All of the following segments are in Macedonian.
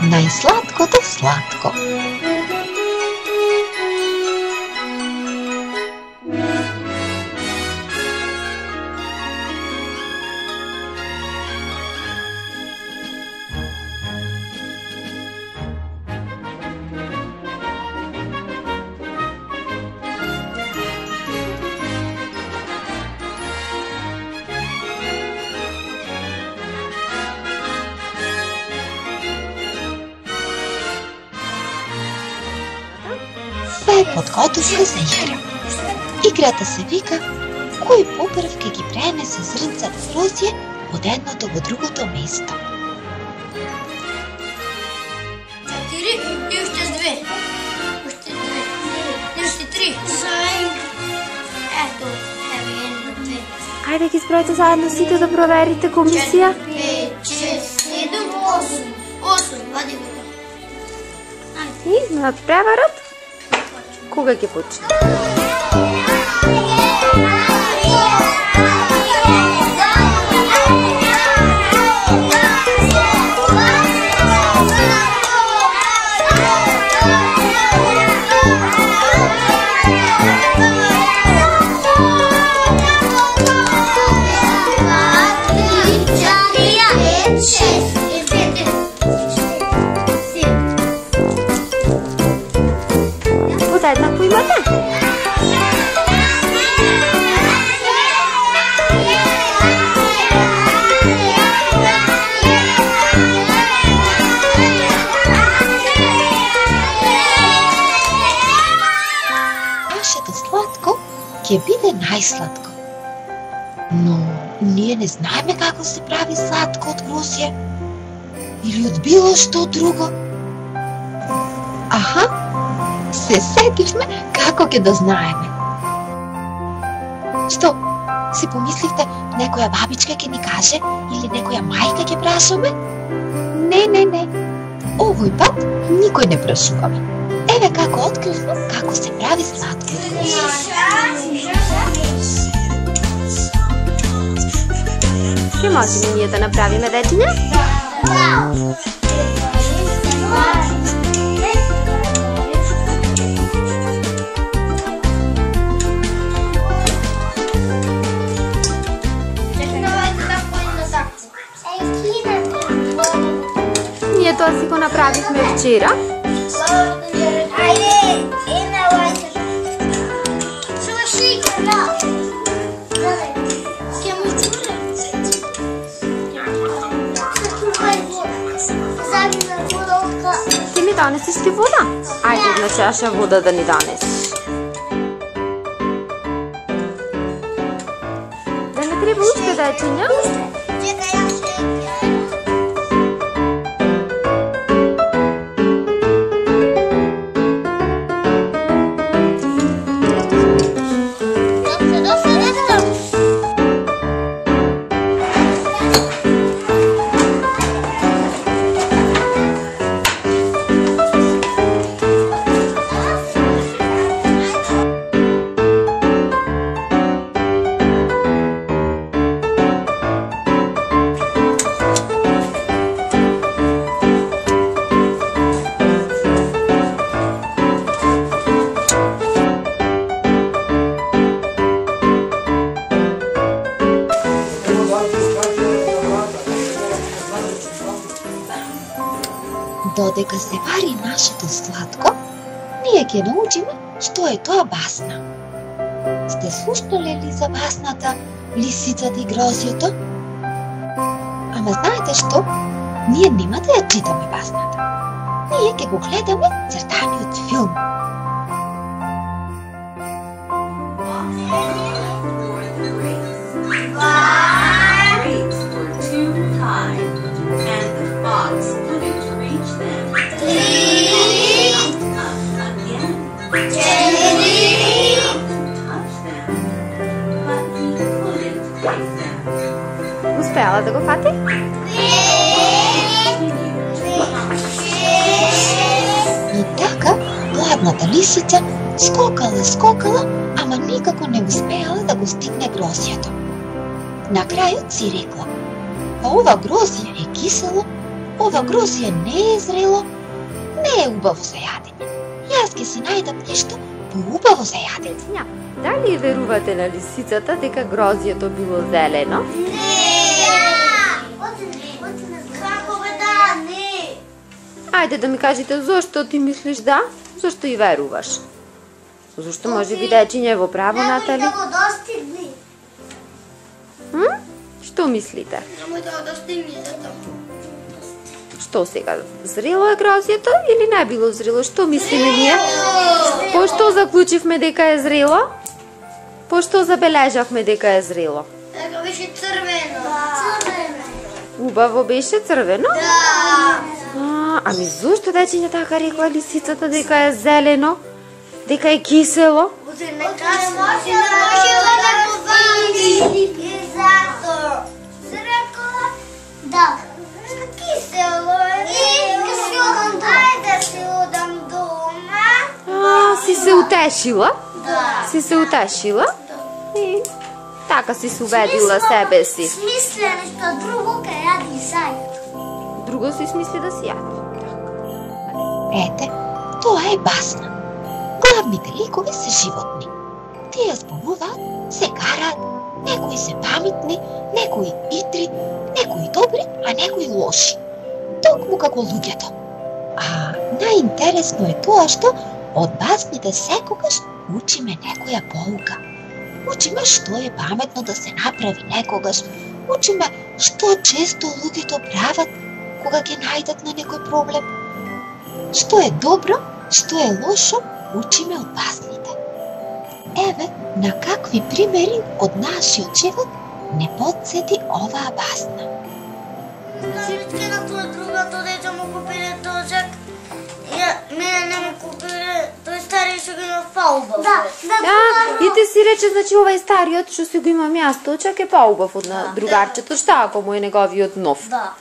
Најсладкото сладко. Е подготовка за игра. Играта се вика кој поправ ке ги пренесе зрнца грозје од едното во другото место. 4 и уште 2. Уште 2. И уште 3. Ето, еве 1, 2. Ајде ги збројте заедно сите да проверите комисија. 5, 6, 7, 8. 8, вади го. И на преварот? Кога ќе почне? Еднакво имате? Нашето сладко ќе биде најсладко. Но ние не знаеме како се прави сладко од грозје или од било што друго. Аха, се сетивме како ќе да знаеме. Што? Си помисливте некоја бабичка ќе ни каже или некоја мајка ќе прашаме? Не. Овој пат никој не прашуваме. Еве како откривме како се прави сладко. Ке можеме ние да направиме, дечиња? Ние тоа си го направивме вчера. Ти ми донесеш ли вода? Ајде една чаша вода да ни донесеш. Да не треба уште, дечиња? Додека се вари нашето сладко, ние ќе научиме што е тоа басна. Сте слушнале ли за басната Лисицата и грозјето? Ама знаете што? Ние нема да ја читаме басната. Ние ќе го гледаме цртаниот филм. Успеала да го фати? И така, гладната лисица скокала, ама никако не успеала да го стигне грозјето. На крајот си рекла: па ова грозје е кисело, ова грозје не е зрело, не е убаво за јадење. Јас ќе си најдам нешто поубаво за јадење. Дечиња, дали верувате на лисицата дека грозјето било зелено? Ајде да ми кажете зошто ти мислиш да? Зошто и веруваш? Зошто може би дечиња е во право, Натали? Немој да го достигни. Што мислите? Немој да го достигни зато. Што сега? Зрело е грозјето или не било зрело? Што мислиме ние? Пошто заклучивме дека е зрело? Пошто забележавме дека е зрело? Дека беше црвено. Убаво беше црвено? Да. Ами зошто дечиња така рекла лисицата дека е зелено? Дека е кисело? Не може да го вади. И зато. Се рекла? Да. Кисело е. Ајде си одам дома. Си се утешила? Да. Си се утешила? И така си се убедила себе си. Смисля нешто друго кај јади зајд. Друго си смисли да си јади. Ете, тоа е басна. Главните ликови се животни. Тие зборуваат, се караат, некои се паметни, некои итри, некои добри, а некои лоши. Токму како луѓето. А најинтересно е тоа што од басните секогаш учиме некоја поука. Учиме што е паметно да се направи некогаш. Учиме што често луѓето прават кога ќе најдат на некој проблем. Што е добро, што е лошо, учиме од басните. Еве на какви примери од нашиот живот не подсети оваа басна. Значи на тоа другото дече му купиле тожак. Мене не му купиле, тој старијшо го има поубав. И ти си рече, значи овај стариот што си го имам јас точак е поубав од на другарчето. Шта ако му е неговиот нов? Да.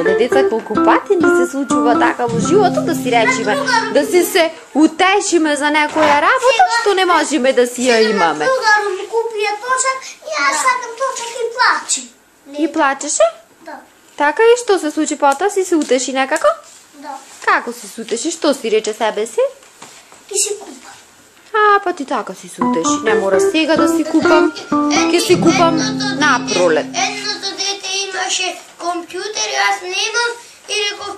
Еле деца, колку пати ни се случува така во животот да си речиме, да си се утешиме за некоја работа што не можеме да си ја имаме. Другару му купија тожак и јас сакам тожак и плачи. И плачеше? Да. Така и што се случи потоа, си се утеши некако? Да. Како си се утеши? Што си рече себе си? Ки си купам. Па ти така си се утеши. Не мора сега да си купам. Ке си купам напролет. Едното дете имаше компјутер, јас немам и реков,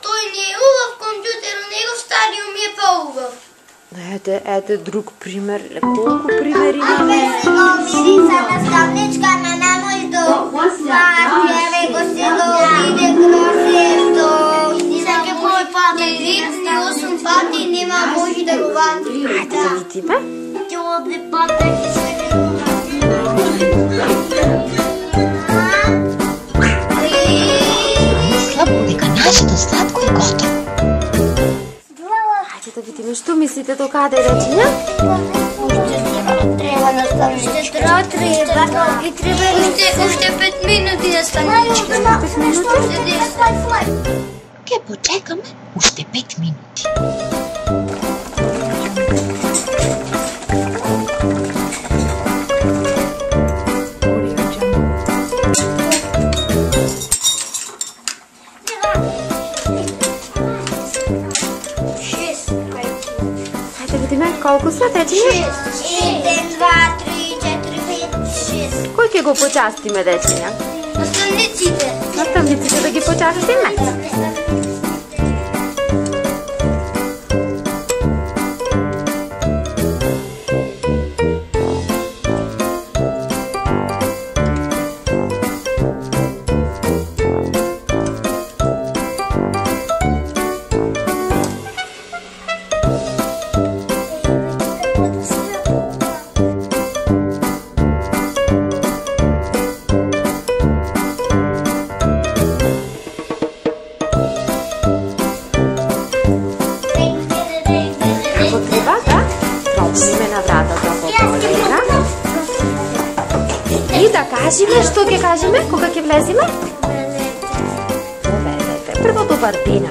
тој не е убав компјутер, негов стариот ми е поубав. Ете друг пример. Колку примери имаме? Мирица на скамничка на немој до пати, го си до иде грозето. Всеки мој пати, видни 8 пати, нема може да го вади. Ајде да видиме. Ќе оде пати, ќе се Слабо дека нашето сладко е готово. Ајде да видиме што мислите до каде дечиња? Треба на станичка. И треба уште 5 минути на станичка. 5 минути? Ке почекаме уште 5 минути. Колку се дечиња? 1, 2, 3, 4, 5, 6. Кој ќе го почастиме дечиња? Наставниците. Наставниците да ги почастиме? Кажиме, што ќе кажеме, кога ќе влеземе? Доведете. Прво добар ден.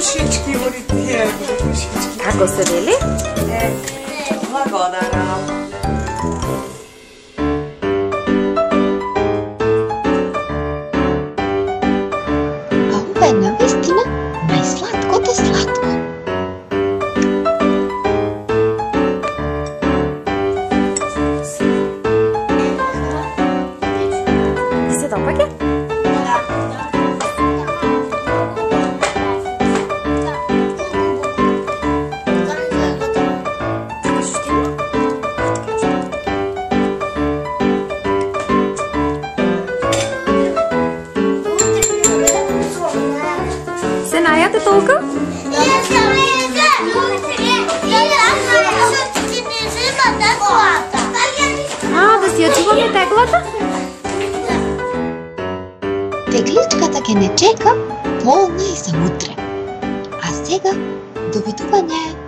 Душички, волите, душички. Како се вели? Благодарам. А ова е навистина најсладкото сладко. Ти се допаѓа? Се најате толка? Да си ја чуваме теглата? Тегличката ќе не чека полна и за утре. А сега, довидување!